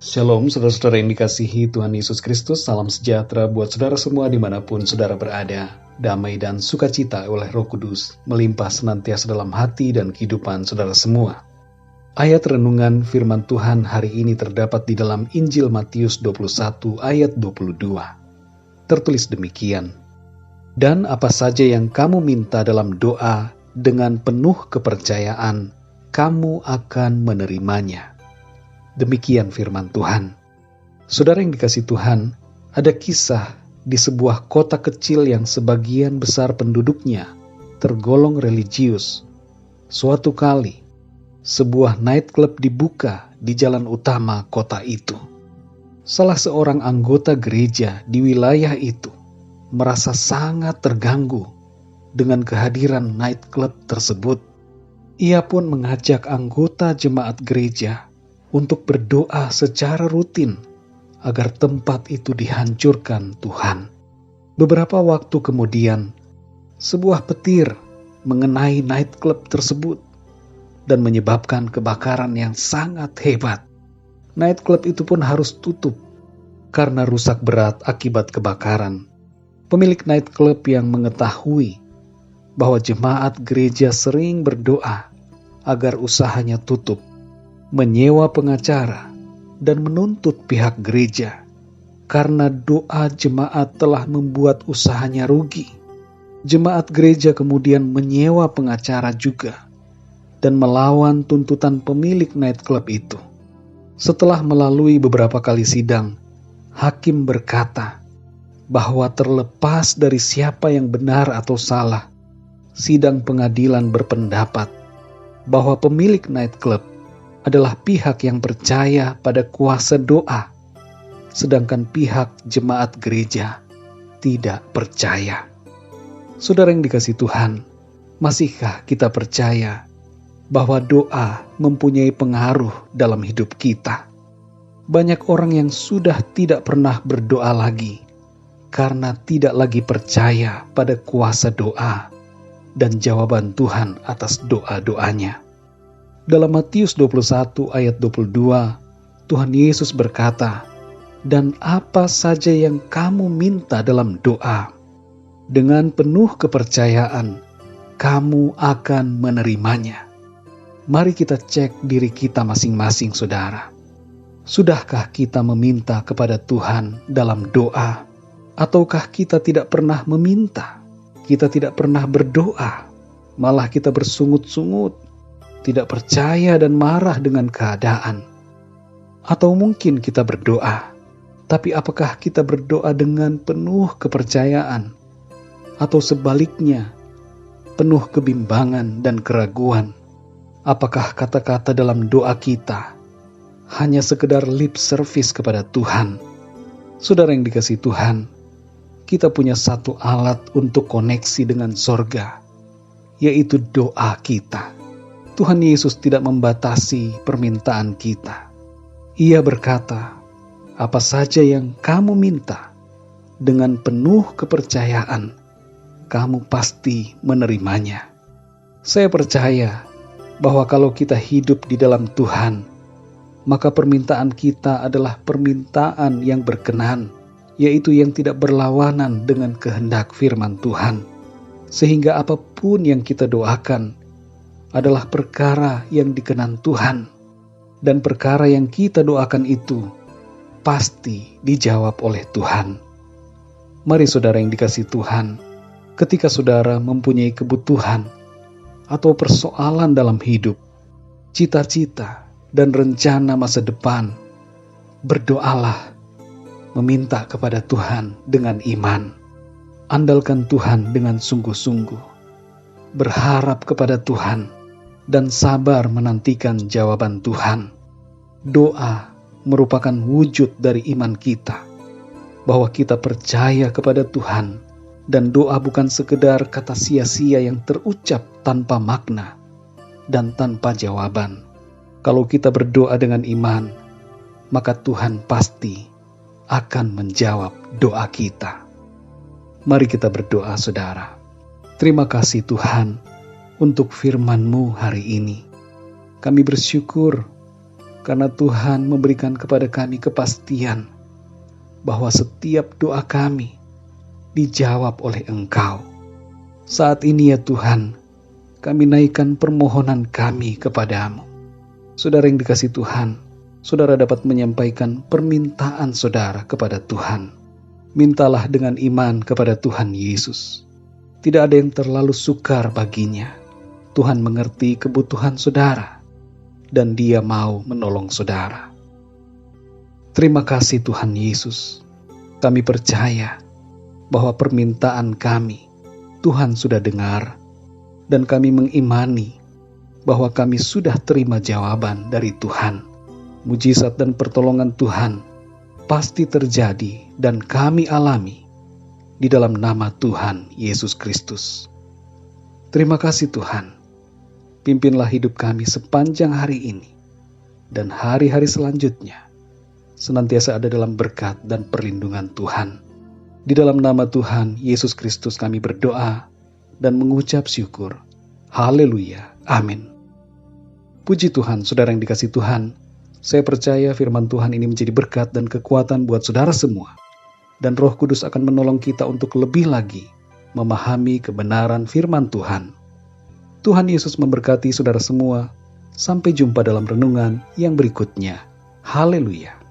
Shalom, saudara-saudara yang dikasihi Tuhan Yesus Kristus. Salam sejahtera buat saudara semua dimanapun saudara berada. Damai dan sukacita oleh Roh Kudus melimpah senantiasa dalam hati dan kehidupan saudara semua. Ayat renungan firman Tuhan hari ini terdapat di dalam Injil Matius 21 ayat 22. Tertulis demikian, "Dan apa saja yang kamu minta dalam doa dengan penuh kepercayaan, kamu akan menerimanya." Demikian firman Tuhan. Saudara yang dikasihi Tuhan, ada kisah di sebuah kota kecil yang sebagian besar penduduknya tergolong religius. Suatu kali, sebuah nightclub dibuka di jalan utama kota itu. Salah seorang anggota gereja di wilayah itu merasa sangat terganggu dengan kehadiran nightclub tersebut. Ia pun mengajak anggota jemaat gereja untuk berdoa secara rutin agar tempat itu dihancurkan Tuhan. Beberapa waktu kemudian, sebuah petir mengenai nightclub tersebut dan menyebabkan kebakaran yang sangat hebat. Nightclub itu pun harus tutup karena rusak berat akibat kebakaran. Pemilik nightclub yang mengetahui bahwa jemaat gereja sering berdoa agar usahanya tutup, menyewa pengacara dan menuntut pihak gereja karena doa jemaat telah membuat usahanya rugi. Jemaat gereja kemudian menyewa pengacara juga dan melawan tuntutan pemilik nightclub itu. Setelah melalui beberapa kali sidang, hakim berkata bahwa terlepas dari siapa yang benar atau salah, sidang pengadilan berpendapat bahwa pemilik nightclub adalah pihak yang percaya pada kuasa doa, sedangkan pihak jemaat gereja tidak percaya. Saudara yang dikasihi Tuhan, masihkah kita percaya bahwa doa mempunyai pengaruh dalam hidup kita? Banyak orang yang sudah tidak pernah berdoa lagi karena tidak lagi percaya pada kuasa doa dan jawaban Tuhan atas doa-doanya. Dalam Matius 21 ayat 22, Tuhan Yesus berkata, "Dan apa saja yang kamu minta dalam doa, dengan penuh kepercayaan, kamu akan menerimanya." Mari kita cek diri kita masing-masing, saudara. Sudahkah kita meminta kepada Tuhan dalam doa? Ataukah kita tidak pernah meminta? Kita tidak pernah berdoa, malah kita bersungut-sungut, tidak percaya dan marah dengan keadaan. Atau mungkin kita berdoa, tapi apakah kita berdoa dengan penuh kepercayaan? Atau sebaliknya, penuh kebimbangan dan keraguan? Apakah kata-kata dalam doa kita hanya sekedar lip service kepada Tuhan? Saudara yang dikasihi Tuhan, kita punya satu alat untuk koneksi dengan sorga, yaitu doa kita. Tuhan Yesus tidak membatasi permintaan kita. Ia berkata, "Apa saja yang kamu minta, dengan penuh kepercayaan, kamu pasti menerimanya." Saya percaya bahwa kalau kita hidup di dalam Tuhan, maka permintaan kita adalah permintaan yang berkenan, yaitu yang tidak berlawanan dengan kehendak firman Tuhan. Sehingga apapun yang kita doakan adalah perkara yang dikenan Tuhan, dan perkara yang kita doakan itu pasti dijawab oleh Tuhan. Mari saudara yang dikasihi Tuhan, ketika saudara mempunyai kebutuhan atau persoalan dalam hidup, cita-cita dan rencana masa depan, berdoalah, meminta kepada Tuhan dengan iman. Andalkan Tuhan dengan sungguh-sungguh, berharap kepada Tuhan, dan sabar menantikan jawaban Tuhan. Doa merupakan wujud dari iman kita, bahwa kita percaya kepada Tuhan, dan doa bukan sekedar kata sia-sia yang terucap tanpa makna dan tanpa jawaban. Kalau kita berdoa dengan iman, maka Tuhan pasti akan menjawab doa kita. Mari kita berdoa, saudara. Terima kasih Tuhan untuk firman-Mu hari ini. Kami bersyukur karena Tuhan memberikan kepada kami kepastian bahwa setiap doa kami dijawab oleh Engkau. Saat ini ya Tuhan, kami naikkan permohonan kami kepadamu. Saudara yang dikasihi Tuhan, saudara dapat menyampaikan permintaan saudara kepada Tuhan. Mintalah dengan iman kepada Tuhan Yesus. Tidak ada yang terlalu sukar baginya. Tuhan mengerti kebutuhan saudara, dan Dia mau menolong saudara. Terima kasih Tuhan Yesus. Kami percaya bahwa permintaan kami Tuhan sudah dengar, dan kami mengimani bahwa kami sudah terima jawaban dari Tuhan. Mujizat dan pertolongan Tuhan pasti terjadi dan kami alami di dalam nama Tuhan Yesus Kristus. Terima kasih Tuhan. Pimpinlah hidup kami sepanjang hari ini dan hari-hari selanjutnya senantiasa ada dalam berkat dan perlindungan Tuhan. Di dalam nama Tuhan Yesus Kristus kami berdoa dan mengucap syukur. Haleluya. Amin. Puji Tuhan, saudara yang dikasihi Tuhan. Saya percaya firman Tuhan ini menjadi berkat dan kekuatan buat saudara semua. Dan Roh Kudus akan menolong kita untuk lebih lagi memahami kebenaran firman Tuhan. Tuhan Yesus memberkati saudara semua. Sampai jumpa dalam renungan yang berikutnya. Haleluya.